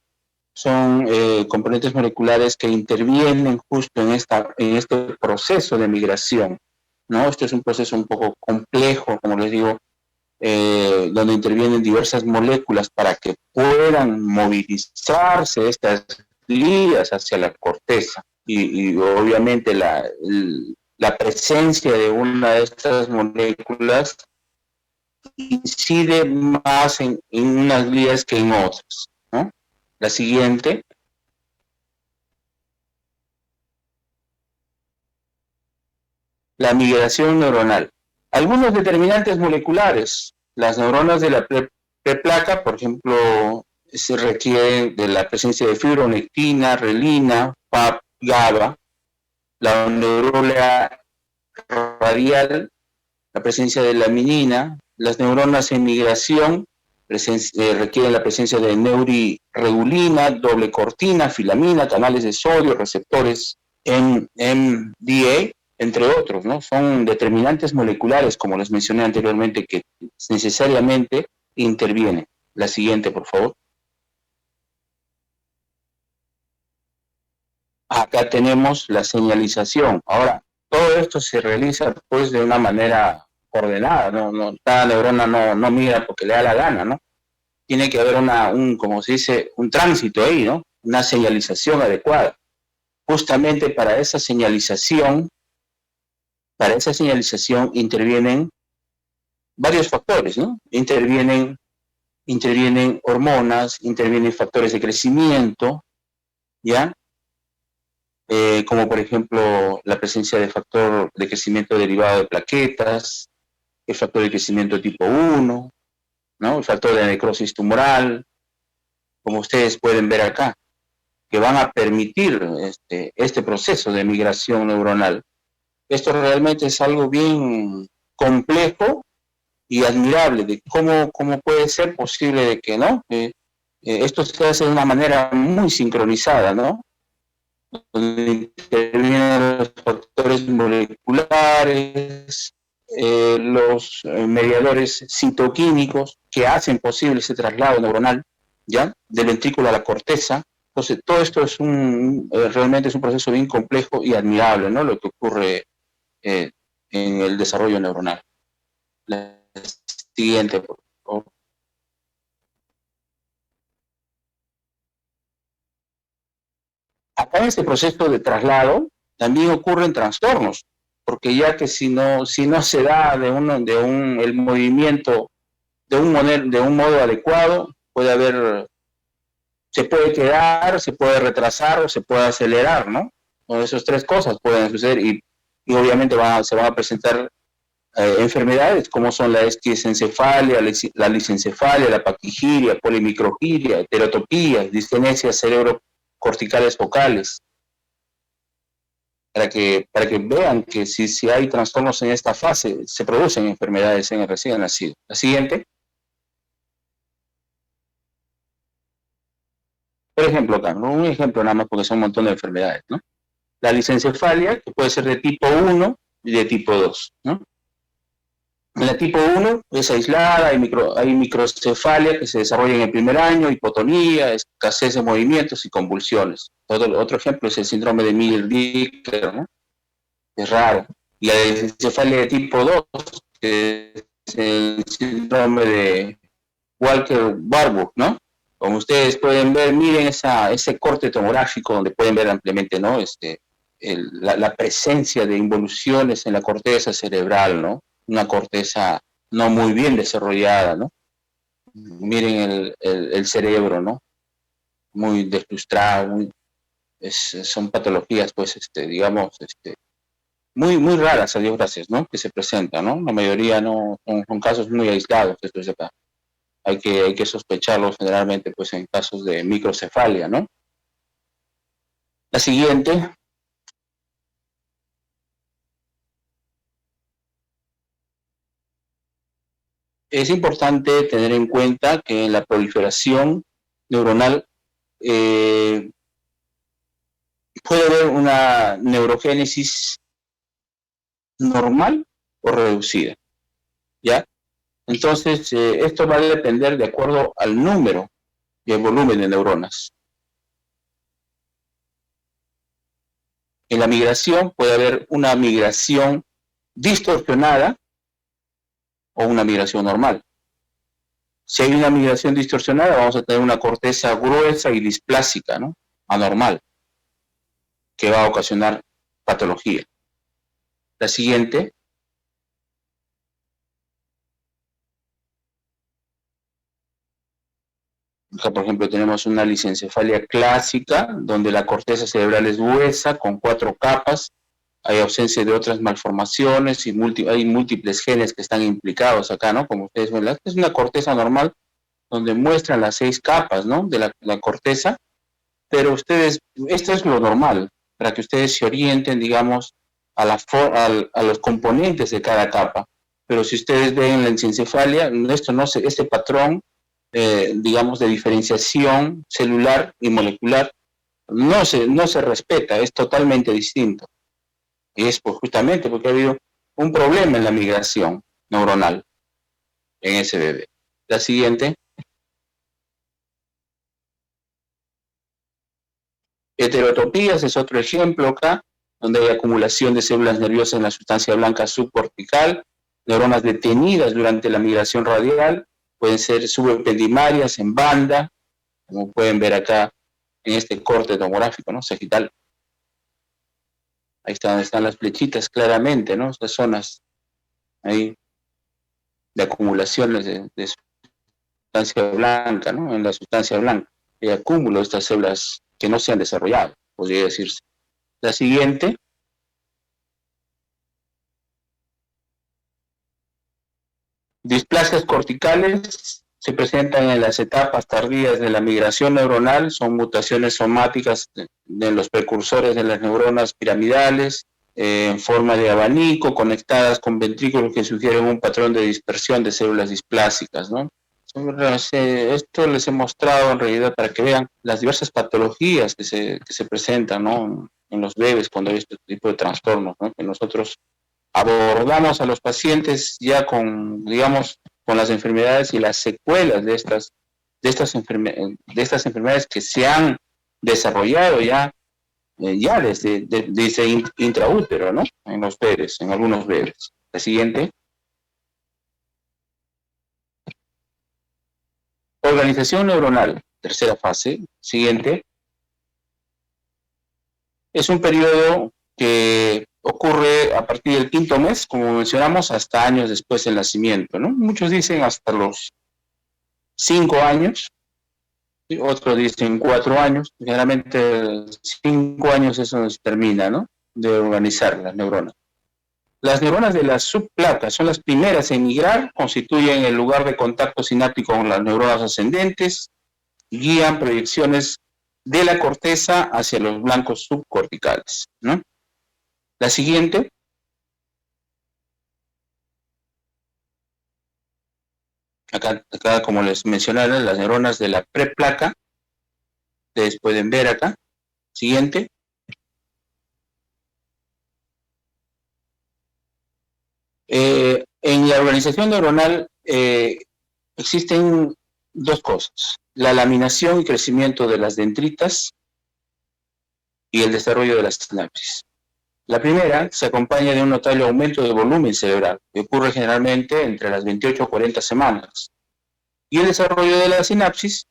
son componentes moleculares que intervienen justo en este proceso de migración, ¿no? Este es un proceso un poco complejo, como les digo, donde intervienen diversas moléculas para que puedan movilizarse estas glías hacia la corteza. Y obviamente la presencia de una de estas moléculas incide más en unas glías que en otras, ¿no? La siguiente. La migración neuronal. Algunos determinantes moleculares. Las neuronas de la preplaca, por ejemplo, se requieren de la presencia de fibronectina, relina, PAP, GABA. La neurona radial, la presencia de laminina. Las neuronas en migración requieren la presencia de neurirregulina, doble cortina, filamina, canales de sodio, receptores MDA, entre otros, ¿no? Son determinantes moleculares, como les mencioné anteriormente, que necesariamente intervienen. La siguiente, por favor. Acá tenemos la señalización. Ahora, todo esto se realiza pues de una manera ordenada, ¿no? Cada neurona no migra porque le da la gana, ¿no? Tiene que haber como se dice, un tránsito ahí, ¿no? Una señalización adecuada. Justamente para esa señalización intervienen varios factores, ¿no? Intervienen hormonas, intervienen factores de crecimiento, ¿ya? Como por ejemplo la presencia de factor de crecimiento derivado de plaquetas, el factor de crecimiento tipo 1, ¿no? El factor de necrosis tumoral, como ustedes pueden ver acá, que van a permitir este proceso de migración neuronal. Esto realmente es algo bien complejo y admirable de cómo puede ser posible de que, ¿no? Esto se hace de una manera muy sincronizada, ¿no? Donde intervienen los factores moleculares, los mediadores citoquímicos que hacen posible ese traslado neuronal, ¿ya? Del ventrículo a la corteza. Entonces, todo esto es realmente es un proceso bien complejo y admirable, ¿no? Lo que ocurre en el desarrollo neuronal. La siguiente, por favor. Acá en este proceso de traslado también ocurren trastornos, porque ya que si no se da el movimiento de un modo adecuado, se puede quedar, se puede retrasar o se puede acelerar, ¿no? Con esas tres cosas pueden suceder y obviamente se van a presentar enfermedades como son la esquisencefalia, la lisencefalia, la paquigiria, polimicrogiria, heterotopías, disgenesias cerebrocorticales focales, para que vean que si hay trastornos en esta fase, se producen enfermedades en el recién nacido. La siguiente. Por ejemplo, acá, ¿no? Un ejemplo nada más porque son un montón de enfermedades, ¿no? La lisencefalia, que puede ser de tipo 1 y de tipo 2, ¿no? En la tipo 1 es aislada, hay microcefalia que se desarrolla en el primer año, hipotonía, escasez de movimientos y convulsiones. Otro ejemplo es el síndrome de Miller-Dicker, ¿no? Es raro. Y la encefalia de tipo 2, que es el síndrome de Walker-Warburg, ¿no? Como ustedes pueden ver, miren ese corte tomográfico donde pueden ver ampliamente, ¿no? La presencia de involuciones en la corteza cerebral, ¿no? Una corteza no muy bien desarrollada, ¿no? Miren el cerebro, ¿no? Muy deslustrado, son patologías, pues, digamos, muy, muy raras, a Dios gracias, ¿no? Que se presentan, ¿no? La mayoría no, son casos muy aislados, estos de acá. Hay que sospecharlos generalmente, pues, en casos de microcefalia, ¿no? La siguiente. Es importante tener en cuenta que en la proliferación neuronal puede haber una neurogénesis normal o reducida, ¿ya? Entonces, esto va a depender de acuerdo al número y el volumen de neuronas. En la migración puede haber una migración distorsionada o una migración normal. Si hay una migración distorsionada, vamos a tener una corteza gruesa y displásica, ¿no? Anormal, que va a ocasionar patología. La siguiente. Acá, por ejemplo, tenemos una lisencefalia clásica, donde la corteza cerebral es gruesa, con 4 capas. Hay ausencia de otras malformaciones y hay múltiples genes que están implicados acá, ¿no? Como ustedes ven, es una corteza normal donde muestran las 6 capas, ¿no? De la corteza, pero esto es lo normal, para que ustedes se orienten, digamos, a los componentes de cada capa. Pero si ustedes ven la lisencefalia, este patrón, digamos, de diferenciación celular y molecular, no se respeta, es totalmente distinto. Y es justamente porque ha habido un problema en la migración neuronal en ese bebé. La siguiente. Heterotopías es otro ejemplo acá, donde hay acumulación de células nerviosas en la sustancia blanca subcortical, neuronas detenidas durante la migración radial, pueden ser subepidemarias en banda, como pueden ver acá en este corte tomográfico, ¿no? Sagital. Ahí están las flechitas claramente, ¿no? Estas zonas ahí de acumulaciones de sustancia blanca, ¿no? En la sustancia blanca. Hay acúmulo de estas células que no se han desarrollado, podría decirse. La siguiente. Displasias corticales se presentan en las etapas tardías de la migración neuronal, son mutaciones somáticas de los precursores de las neuronas piramidales, en forma de abanico, conectadas con ventrículos que sugieren un patrón de dispersión de células displásicas, ¿no? Esto les he mostrado en realidad para que vean las diversas patologías que se presentan, ¿no? En los bebés cuando hay este tipo de trastornos, ¿no? Que nosotros abordamos a los pacientes ya con, digamos, con las enfermedades y las secuelas de estas enfermedades que se han desarrollado ya desde intraútero, ¿no? En los bebés, en algunos bebés. La siguiente. Organización neuronal, tercera fase. Siguiente. Es un periodo que ocurre a partir del quinto mes, como mencionamos, hasta años después del nacimiento, ¿no? Muchos dicen hasta los 5 años, otros dicen 4 años, generalmente 5 años eso nos termina, ¿no? De organizar las neuronas. Las neuronas de la subplaca son las primeras en migrar, constituyen el lugar de contacto sináptico con las neuronas ascendentes, guían proyecciones de la corteza hacia los blancos subcorticales, ¿no? La siguiente. Acá, como les mencioné, las neuronas de la preplaca, ustedes pueden ver acá. Siguiente. En la organización neuronal existen dos cosas: la laminación y crecimiento de las dendritas y el desarrollo de las sinapsis. La primera se acompaña de un notable aumento de volumen cerebral, que ocurre generalmente entre las 28 o 40 semanas. Y el desarrollo de la sinapsis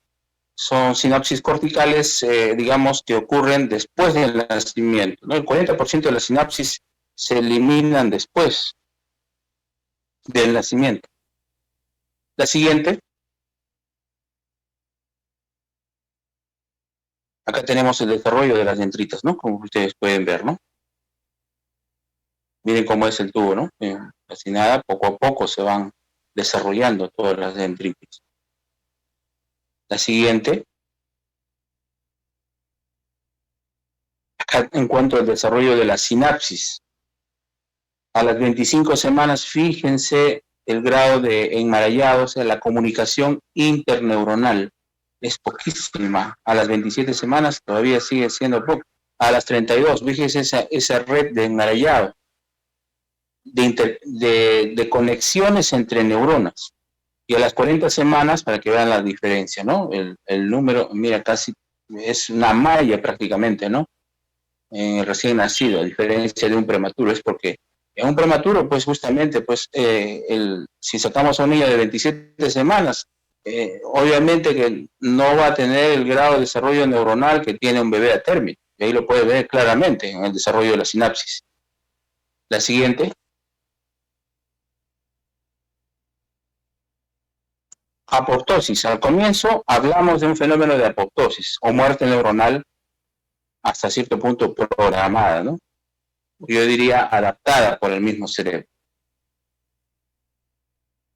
son sinapsis corticales, digamos, que ocurren después del nacimiento, ¿no? El 40% de las sinapsis se eliminan después del nacimiento. La siguiente. Acá tenemos el desarrollo de las dendritas, ¿no? Como ustedes pueden ver, ¿no? Miren cómo es el tubo, ¿no? Casi nada, poco a poco se van desarrollando todas las dendritas. La siguiente. Acá en cuanto al desarrollo de la sinapsis. A las 25 semanas, fíjense el grado de enmarallado, o sea, la comunicación interneuronal. Es poquísima. A las 27 semanas todavía sigue siendo poco. A las 32, fíjense esa red de enmarallado, de conexiones entre neuronas. Y a las 40 semanas, para que vean la diferencia, ¿no? El número, mira, casi es una malla prácticamente, ¿no? Recién nacido, a diferencia de un prematuro, es porque en un prematuro, pues justamente, pues si sacamos a un niño de 27 semanas, obviamente que no va a tener el grado de desarrollo neuronal que tiene un bebé a término. Y ahí lo puede ver claramente en el desarrollo de la sinapsis. La siguiente. Apoptosis. Al comienzo hablamos de un fenómeno de apoptosis o muerte neuronal hasta cierto punto programada, ¿no? Yo diría adaptada por el mismo cerebro.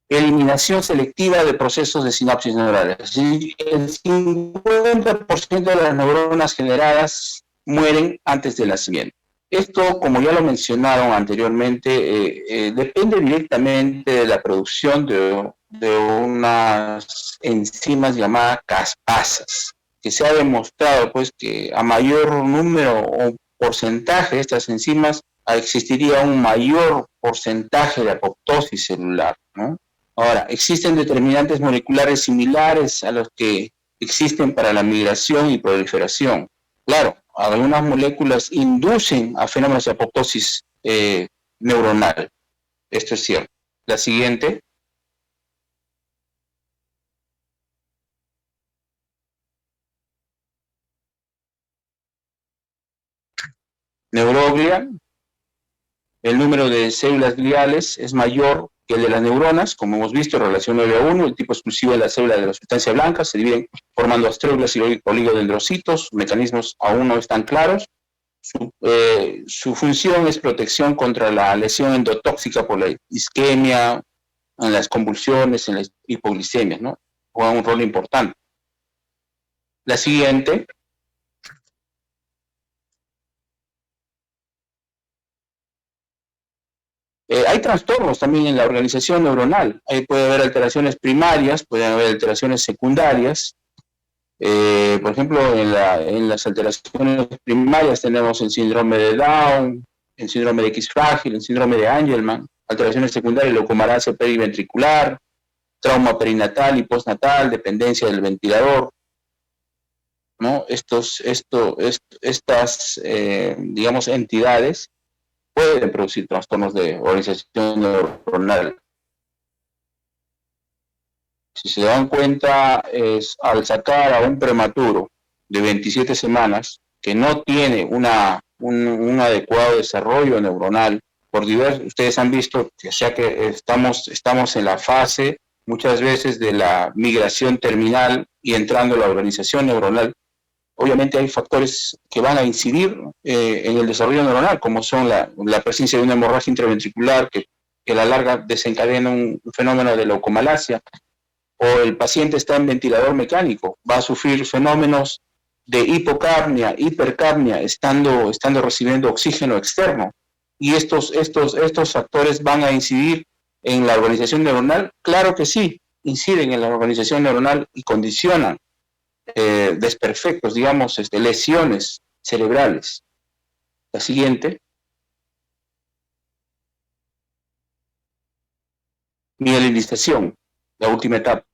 Eliminación selectiva de procesos de sinapsis neurales. El 50% de las neuronas generadas mueren antes del nacimiento. Esto, como ya lo mencionaron anteriormente, depende directamente de la producción de unas enzimas llamadas caspasas, que se ha demostrado pues que a mayor número o porcentaje de estas enzimas existiría un mayor porcentaje de apoptosis celular, ¿no? Ahora, existen determinantes moleculares similares a los que existen para la migración y proliferación. Claro, algunas moléculas inducen a fenómenos de apoptosis neuronal. Esto es cierto. La siguiente. Neuroglia. El número de células gliales es mayor que el de las neuronas, como hemos visto, relación 9:1, el tipo exclusivo de la célula de la sustancia blanca, se dividen formando astróglicas y oligodendrocitos, los mecanismos aún no están claros. Su función es protección contra la lesión endotóxica por la isquemia, en las convulsiones, en las hipoglicemias, ¿no? Juega un rol importante. La siguiente. Hay trastornos también en la organización neuronal. Ahí puede haber alteraciones primarias, pueden haber alteraciones secundarias. Por ejemplo, en las alteraciones primarias tenemos el síndrome de Down, el síndrome de X frágil, el síndrome de Angelman, alteraciones secundarias, leucomalacia periventricular, trauma perinatal y postnatal, dependencia del ventilador, ¿no? Estas, digamos, entidades pueden producir trastornos de organización neuronal. Si se dan cuenta, es al sacar a un prematuro de 27 semanas que no tiene un adecuado desarrollo neuronal, por diversos, ustedes han visto que sea que estamos en la fase muchas veces de la migración terminal y entrando a la organización neuronal, obviamente hay factores que van a incidir en el desarrollo neuronal, como son la presencia de una hemorragia intraventricular que a la larga desencadena un fenómeno de leucomalacia, o el paciente está en ventilador mecánico, va a sufrir fenómenos de hipocapnia, hipercapnia, estando recibiendo oxígeno externo. Y estos factores van a incidir en la organización neuronal. Claro que sí, inciden en la organización neuronal y condicionan desperfectos, digamos, lesiones cerebrales. La siguiente, mielinización, la última etapa.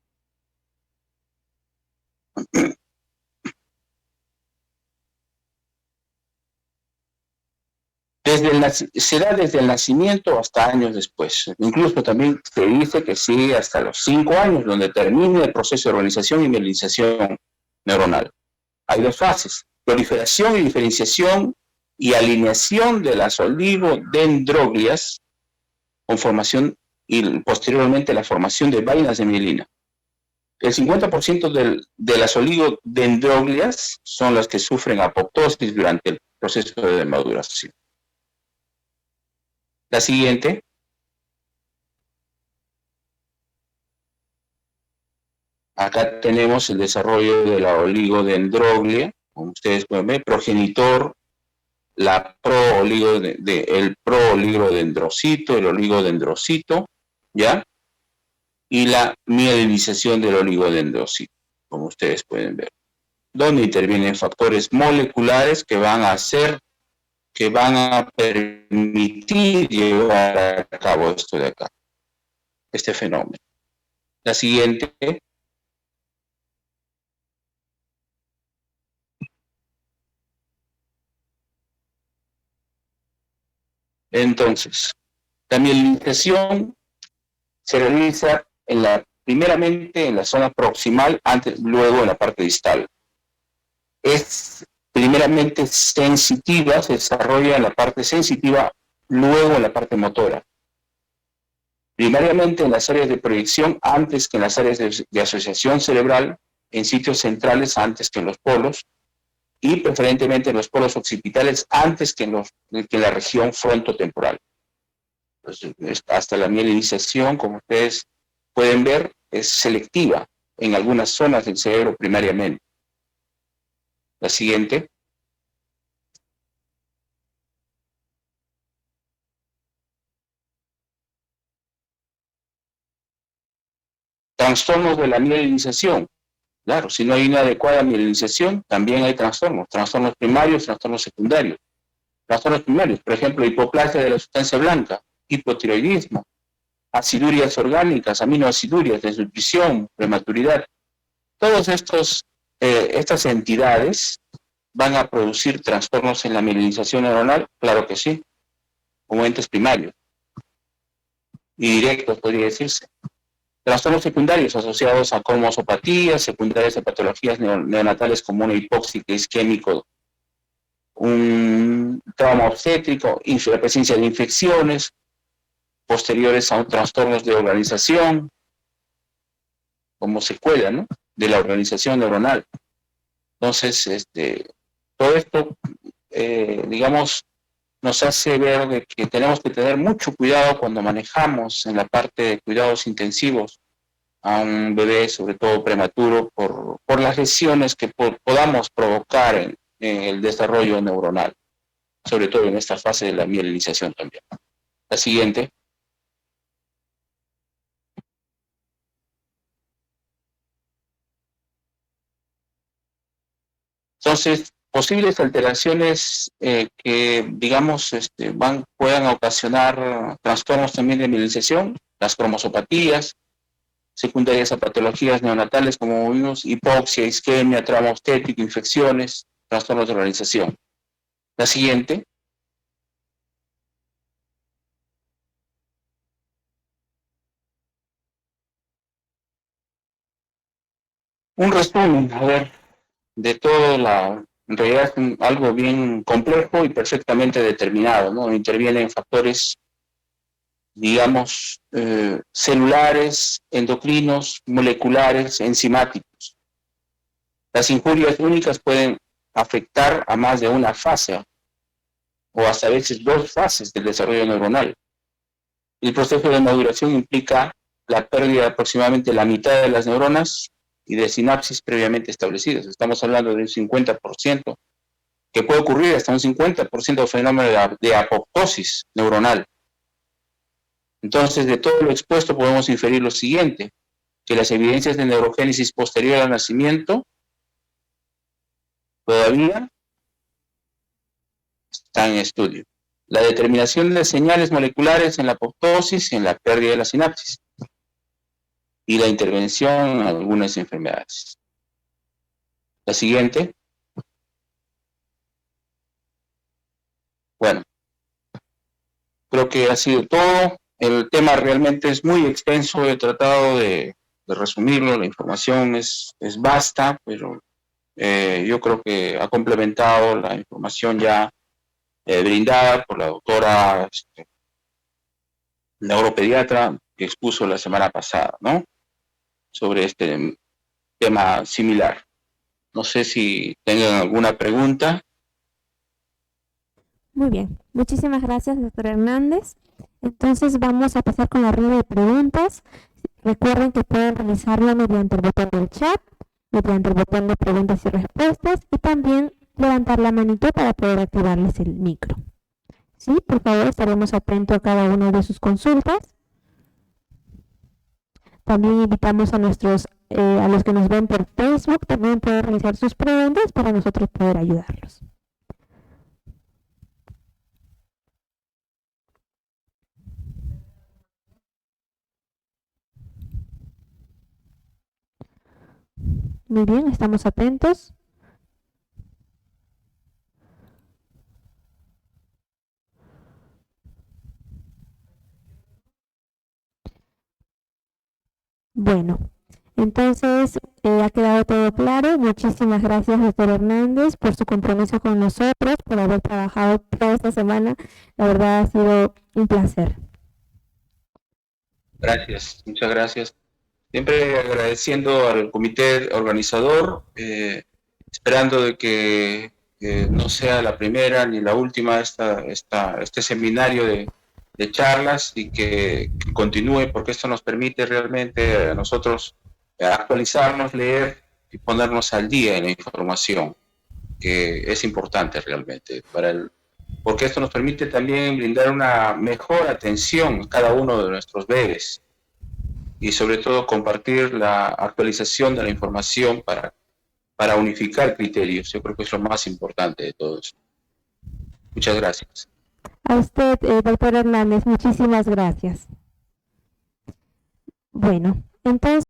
Se da desde el nacimiento hasta años después. Incluso también se dice que sigue hasta los 5 años, donde termina el proceso de organización y mielinización neuronal. Hay dos fases: proliferación y diferenciación y alineación de las oligodendroglias con formación y posteriormente la formación de vainas de mielina. El 50% de las oligodendroglias son las que sufren apoptosis durante el proceso de maduración. La siguiente. Acá tenemos el desarrollo de la oligodendroglia, como ustedes pueden ver, progenitor, el prooligodendrocito, el oligodendrocito, ¿ya? Y la mielinización del oligodendrocito, como ustedes pueden ver, donde intervienen factores moleculares que van a permitir llevar a cabo esto de acá, este fenómeno. La siguiente. Entonces, la mielinización se realiza primeramente en la zona proximal, luego en la parte distal. Es primeramente sensitiva, se desarrolla en la parte sensitiva, luego en la parte motora. Primariamente en las áreas de proyección antes que en las áreas de asociación cerebral, en sitios centrales antes que en los polos, y preferentemente en los polos occipitales antes que en la región frontotemporal. Entonces, hasta la mielinización, como ustedes pueden ver, es selectiva en algunas zonas del cerebro primariamente. La siguiente. Trastornos de la mielinización. Claro, si no hay una adecuada mielinización, también hay trastornos primarios, trastornos secundarios. Trastornos primarios, por ejemplo, hipoplasia de la sustancia blanca, hipotiroidismo, acidurias orgánicas, aminoacidurias, desnutrición, prematuridad. Todas estas entidades van a producir trastornos en la mielinización neuronal, claro que sí, como entes primarios y directos, podría decirse. Trastornos secundarios asociados a cromosopatías, secundarias de patologías neonatales como una hipoxia isquémico, un trauma obstétrico, la presencia de infecciones posteriores a trastornos de organización, como secuela, ¿no?, de la organización neuronal. Entonces, todo esto, digamos, nos hace ver de que tenemos que tener mucho cuidado cuando manejamos en la parte de cuidados intensivos a un bebé, sobre todo prematuro, por las lesiones que podamos provocar en el desarrollo neuronal, sobre todo en esta fase de la mielinización también. La siguiente. Entonces, posibles alteraciones que, digamos, puedan ocasionar trastornos también de mielinización, las cromosopatías, secundarias a patologías neonatales como vimos, hipoxia, isquemia, trauma obstétrico, infecciones, trastornos de organización. La siguiente. Un resumen, a ver, de todo en realidad es algo bien complejo y perfectamente determinado, ¿no? Intervienen factores, digamos, celulares, endocrinos, moleculares, enzimáticos. Las injurias únicas pueden afectar a más de una fase o hasta a veces dos fases del desarrollo neuronal. El proceso de maduración implica la pérdida de aproximadamente la mitad de las neuronas y de sinapsis previamente establecidas. Estamos hablando de un 50%, que puede ocurrir hasta un 50% de fenómeno de apoptosis neuronal. Entonces, de todo lo expuesto podemos inferir lo siguiente, que las evidencias de neurogénesis posterior al nacimiento todavía están en estudio. La determinación de señales moleculares en la apoptosis y en la pérdida de la sinapsis y la intervención en algunas enfermedades. La siguiente. Bueno, creo que ha sido todo. El tema realmente es muy extenso, he tratado de resumirlo, la información es vasta, pero yo creo que ha complementado la información ya brindada por la doctora neuropediatra que expuso la semana pasada, ¿no? Sobre este tema similar. No sé si tengan alguna pregunta. Muy bien, muchísimas gracias, doctor Hernández. Entonces vamos a pasar con la ronda de preguntas. Recuerden que pueden realizarlo mediante el botón del chat, mediante el botón de preguntas y respuestas y también levantar la manito para poder activarles el micro. Sí, por favor, estaremos atentos a cada una de sus consultas. También invitamos a los que nos ven por Facebook, también pueden realizar sus preguntas para nosotros poder ayudarlos. Muy bien, estamos atentos. Bueno, entonces ha quedado todo claro. Muchísimas gracias, doctor Hernández, por su compromiso con nosotros, por haber trabajado toda esta semana. La verdad ha sido un placer. Gracias, muchas gracias. Siempre agradeciendo al comité organizador, esperando de que no sea la primera ni la última este seminario de charlas y que continúe, porque esto nos permite realmente a nosotros actualizarnos, leer y ponernos al día en la información, que es importante realmente porque esto nos permite también brindar una mejor atención a cada uno de nuestros bebés y sobre todo compartir la actualización de la información para unificar criterios. Yo creo que es lo más importante de todo eso. Muchas gracias. A usted, doctor Hernández, muchísimas gracias. Bueno, entonces...